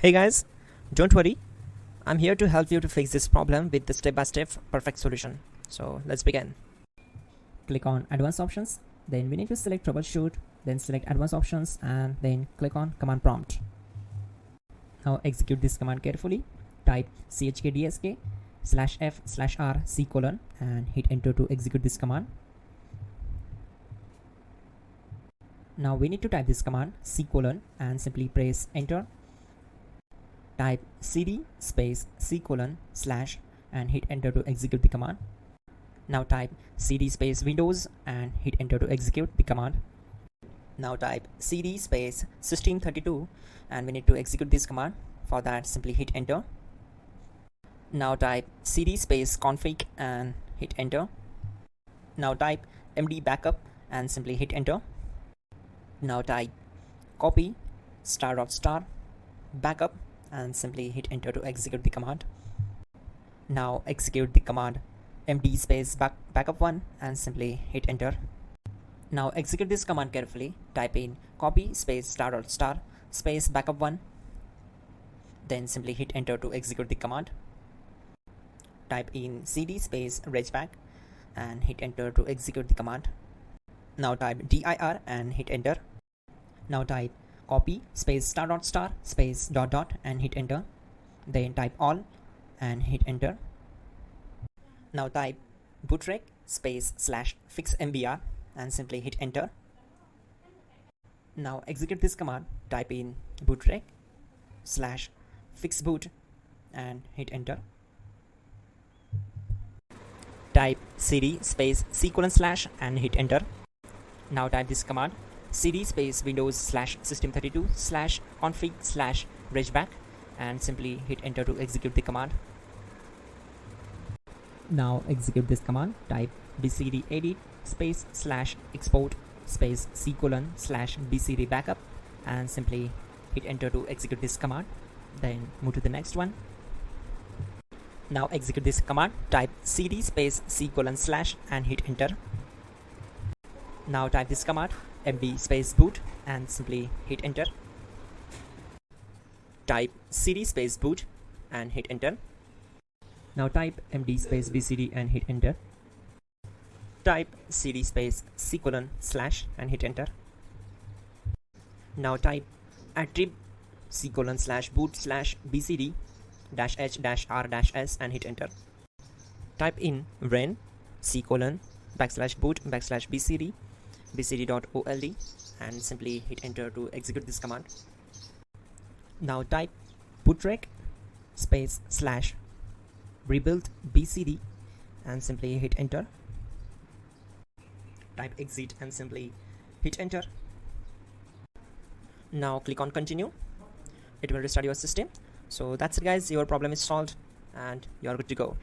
Hey guys, don't worry, I'm here to help you to fix this problem with the step-by-step perfect solution. So let's begin. Click on Advanced Options, then we need to select Troubleshoot, then select Advanced Options and then click on Command Prompt. Now execute this command carefully. Type chkdsk/f/r:/c: and hit enter to execute this command. Now we need to type this command c: and simply press enter. Type cd space c: / and hit enter to execute the command. Now type cd space Windows and hit enter to execute the command. Now type cd space System32 and we need to execute this command. For that, simply hit enter. Now type cd space config and hit enter. Now type md backup and simply hit enter. Now type copy *** backup and simply hit enter to execute the command. Now execute the command md space backup1 and simply hit enter. Now execute this command carefully. Type in copy space ** space backup1, then simply hit enter to execute the command. Type in cd space regback and hit enter to execute the command. Now type dir and hit enter. Now type copy space ** space ... and hit enter. Then type all and hit enter. Now type bootrec space /fixmbr and simply hit enter. Now execute this command. Type in bootrec /fixboot and hit enter. Type cd space c: / and hit enter. Now type this command cd space Windows /System32 /config /regback and simply hit enter to execute the command. Now execute this command. Type bcd edit space /export space c: /bcd backup and simply hit enter to execute this command. Then move to the next one. Now execute this command. Type cd space c: / and hit enter. Now type this command md space boot and simply hit enter. Type cd space boot and hit enter. Now type md space bcd and hit enter. Type cd space c: / and hit enter. Now type attrib c: /boot /bcd -h-r-s and hit enter. Type in ren c: /boot /bcd bcd.old and simply hit enter to execute this command. Now type bootrec space /rebuild bcd and simply hit enter. Type exit and simply hit enter. Now click on continue. It will restart your system. So that's it guys, your problem is solved and you're good to go.